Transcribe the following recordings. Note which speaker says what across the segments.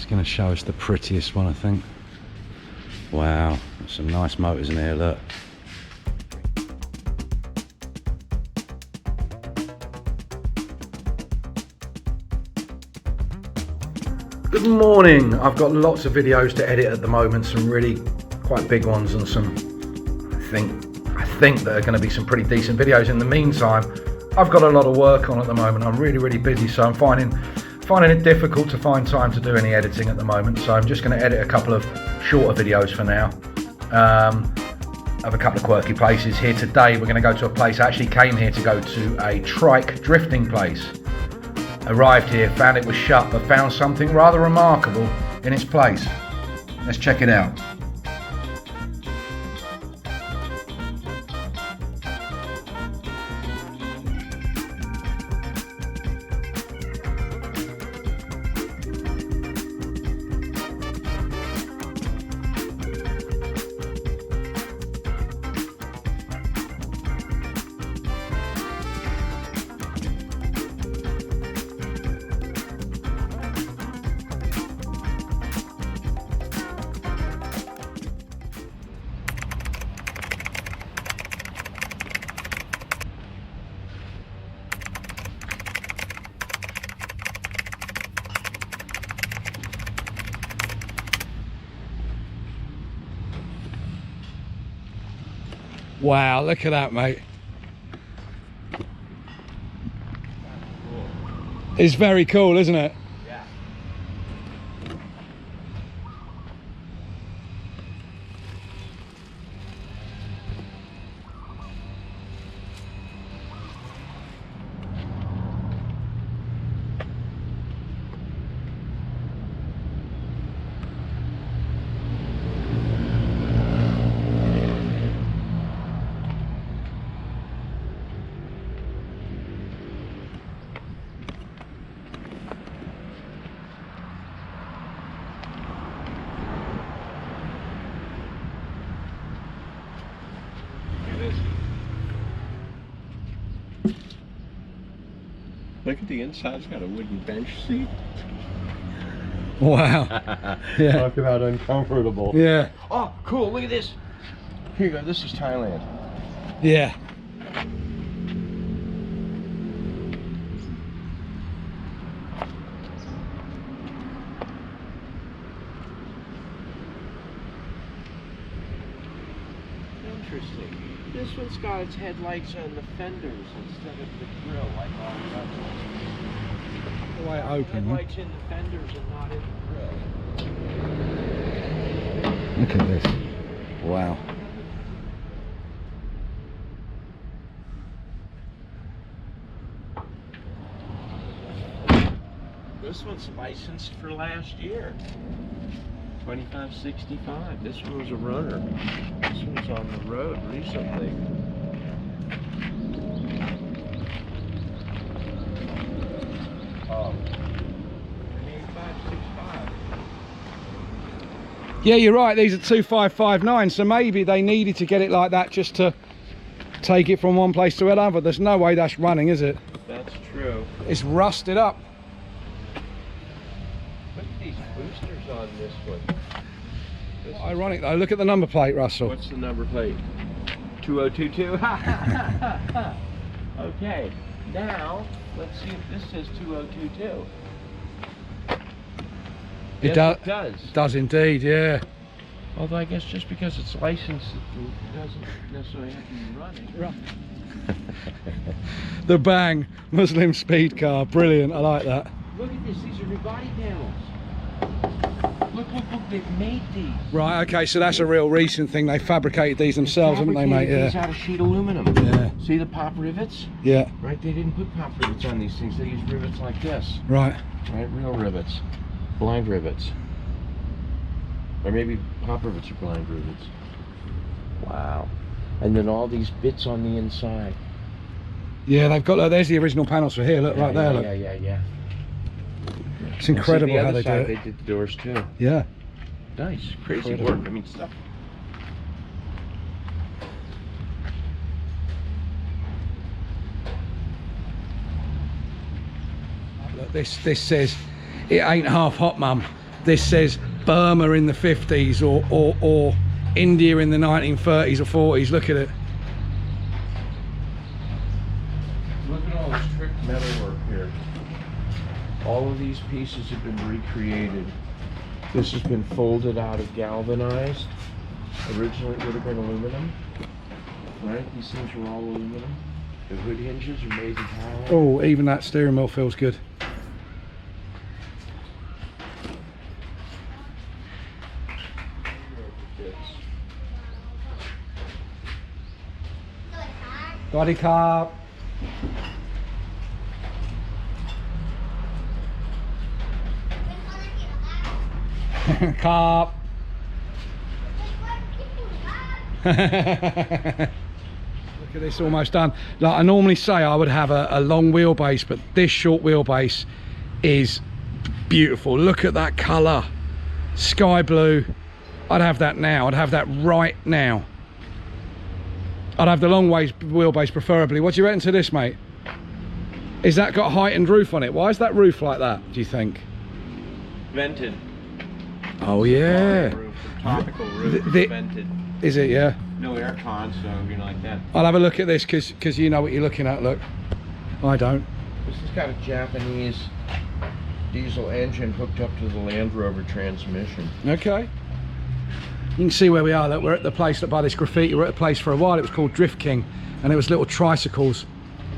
Speaker 1: going to show us the prettiest one, I think. Wow, there's some nice motors in here, look. Good morning. I've got lots of videos to edit at the moment, some really quite big ones and some I think that are going to be some pretty decent videos. In the meantime, I've got a lot of work on at the moment. I'm really busy, so I'm finding it difficult to find time to do any editing at the moment. So I'm just going to edit a couple of shorter videos for now. Of a couple of quirky places here today. We're going to go to a place. I actually came here to go to a trike drifting place. Arrived here, found it was shut, but found something rather remarkable in its place. Let's check it out. Wow, look at that, mate. It's very cool, isn't it?
Speaker 2: Yeah. Look at the inside, it's got a wooden bench seat.
Speaker 1: Wow. Yeah.
Speaker 2: Talk about uncomfortable.
Speaker 1: Yeah.
Speaker 2: Oh, cool, look at this. Here you go, this is Thailand.
Speaker 1: Yeah.
Speaker 2: Interesting. This one's got its headlights on the fenders instead of the grill like all the other ones.
Speaker 1: The way it open.
Speaker 2: Headlights in the fenders and not in the grill.
Speaker 1: Look at this. Wow.
Speaker 2: This one's licensed for last year. 2565. This one was a runner. This one's on the road recently. Oh. 8565.
Speaker 1: Yeah, you're right. These are 2559. So maybe they needed to get it like that just to take it from one place to another. There's no way that's running, is it?
Speaker 2: That's true.
Speaker 1: It's rusted up.
Speaker 2: Look at these boosters on this one. This is-
Speaker 1: Ironic though. Look at the number plate, Russell.
Speaker 2: What's the number plate? 2022. Okay, now let's see if this says 2022.
Speaker 1: It
Speaker 2: Yes,
Speaker 1: does.
Speaker 2: it does.
Speaker 1: Does indeed. Yeah.
Speaker 2: Although I guess just because it's licensed, it doesn't necessarily have to be running.
Speaker 1: Right. The Bang Muslim speed car. Brilliant. I like that.
Speaker 2: Look at this. These are new body panels. Look, they've made these.
Speaker 1: Right. Okay. So that's a real recent thing. They fabricated these themselves, haven't they, mate?
Speaker 2: Fabricated these
Speaker 1: Yeah.
Speaker 2: out of sheet aluminum.
Speaker 1: Yeah.
Speaker 2: See the pop rivets?
Speaker 1: Yeah.
Speaker 2: Right, they didn't put pop rivets on these things. They use rivets like this.
Speaker 1: Right.
Speaker 2: Right, real rivets. Blind rivets. Or maybe pop rivets are blind rivets. Wow. And then all these bits on the inside.
Speaker 1: Yeah, they've got. There's the original panels for here. Look, right there. Look.
Speaker 2: Yeah.
Speaker 1: It's incredible
Speaker 2: the
Speaker 1: how
Speaker 2: other
Speaker 1: they do
Speaker 2: side,
Speaker 1: it.
Speaker 2: They did the doors too.
Speaker 1: Yeah.
Speaker 2: Nice, crazy
Speaker 1: Incredible.
Speaker 2: work. I mean, stuff.
Speaker 1: Look, this says, "It ain't half hot, Mum." this says Burma in the 50s or India in the 1930s or 40s. Look at it.
Speaker 2: Look at all this trick metalwork here. All of these pieces have been recreated. This has been folded out of galvanized. Originally it would have been aluminum. Right? These things were all aluminum. The hood hinges are made in Thailand.
Speaker 1: Oh, even that steering wheel feels good. Body car. Carp. Look at this, almost done. Like I normally say I would have a long wheelbase, but this short wheelbase is beautiful. Look at that colour, sky blue. I'd have that now. I'd have that right now. I'd have the long wheelbase preferably. What do you reckon to this, mate? Is that got a heightened roof on it? Why is that roof like that, do you think?
Speaker 2: Vented.
Speaker 1: Oh yeah.
Speaker 2: Topical roof vented.
Speaker 1: Is it, yeah?
Speaker 2: No aircon, so you know, like that.
Speaker 1: I'll have a look at this because you know what you're looking at. Look, I don't.
Speaker 2: This has got a Japanese diesel engine hooked up to the Land Rover transmission.
Speaker 1: Okay. You can see where we are. Look, we're at the place that by this graffiti. We're at a place for a while. It was called Drift King, and it was little tricycles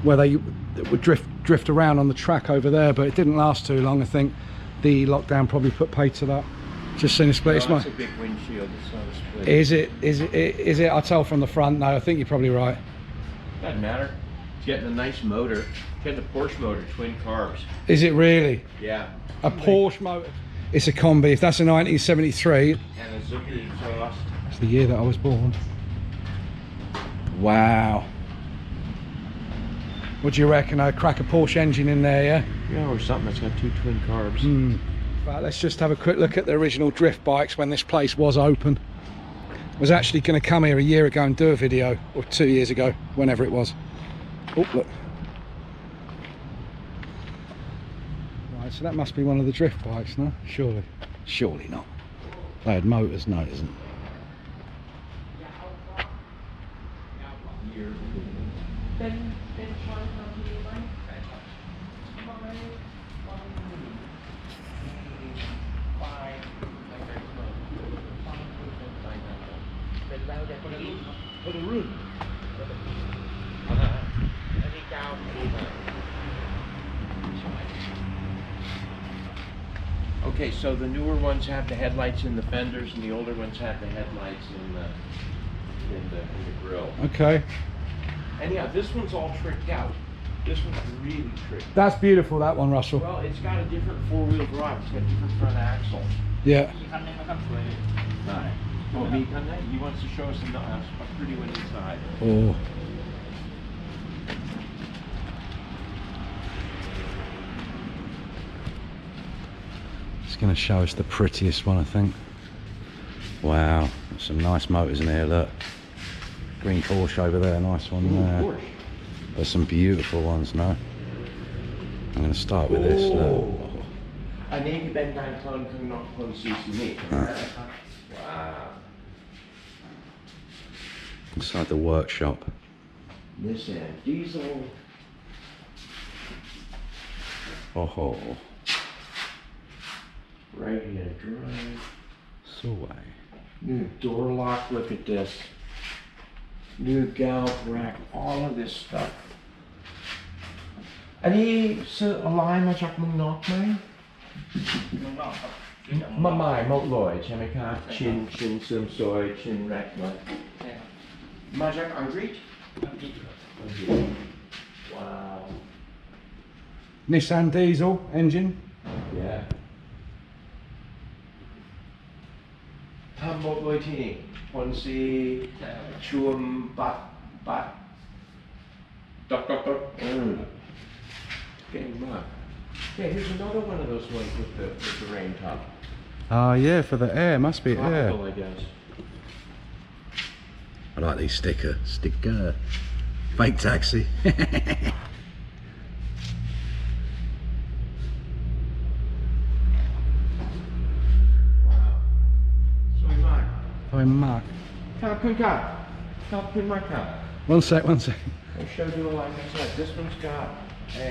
Speaker 1: where they would drift around on the track over there. But it didn't last too long. I think the lockdown probably put paid to that. Just seen a split.
Speaker 2: No, it's a big windshield. It's not a split.
Speaker 1: Is it? Is it? I tell from the front. No, I think you're probably right.
Speaker 2: Doesn't matter. It's getting a nice motor. It's getting a Porsche motor, twin carbs.
Speaker 1: Is it really?
Speaker 2: Yeah.
Speaker 1: A Porsche motor. It's a combi. If that's a 1973.
Speaker 2: And a Zuki exhaust.
Speaker 1: It's the year that I was born. Wow. What do you reckon? I'd crack a Porsche engine in there, yeah?
Speaker 2: Yeah, or something that's got two twin carbs.
Speaker 1: Right, let's just have a quick look at the original drift bikes when this place was open. I was actually going to come here a year ago and do a video, or 2 years ago, whenever it was. Oh, look. Right, so that must be one of the drift bikes, no? Surely. Surely not. They had motors, no it isn't.
Speaker 2: Okay, so the newer ones have the headlights in the fenders, and the older ones have the headlights in the grill.
Speaker 1: Okay.
Speaker 2: And yeah, this one's all tricked out. This one's really tricked out.
Speaker 1: That's beautiful, that one, Russell.
Speaker 2: Well, it's got a different four-wheel drive. It's got a different front axle.
Speaker 1: Yeah.
Speaker 2: Oh, me, he wants to show us a pretty one inside.
Speaker 1: Oh. It's going to show us the prettiest one, I think. Wow, there's some nice motors in here, look. Green Porsche over there, nice one there. Porsche. There's some beautiful ones now. I'm going to start with this, look.
Speaker 2: Wow.
Speaker 1: Inside the workshop.
Speaker 2: This end, diesel.
Speaker 1: Oh.
Speaker 2: Right hand drive.
Speaker 1: So
Speaker 2: New door lock, look at this. New galv rack, all of this stuff. อันนี้ซื้อออนไลน์มาจากเมืองนอกไหมมาหมายหมดเลยใช่ไหมครับชิ้นเสริมสวยชิ้นแรกเลยมาจากอังกฤษว้าว
Speaker 1: Nissan diesel engine.
Speaker 2: yeah ทำหมดเลยที่นี่ผลสีช่วงบัดตกเก่งมาก Yeah, here's another one of those ones with the rain top.
Speaker 1: Oh yeah, for the air, must be air.
Speaker 2: Tropical, I guess.
Speaker 1: I like these sticker. Fake taxi. Going Mark.
Speaker 2: ขอบคุณค่ะขอบคุณมากค่ะ
Speaker 1: One sec, one sec.
Speaker 2: I showed you, like I said, this one's got a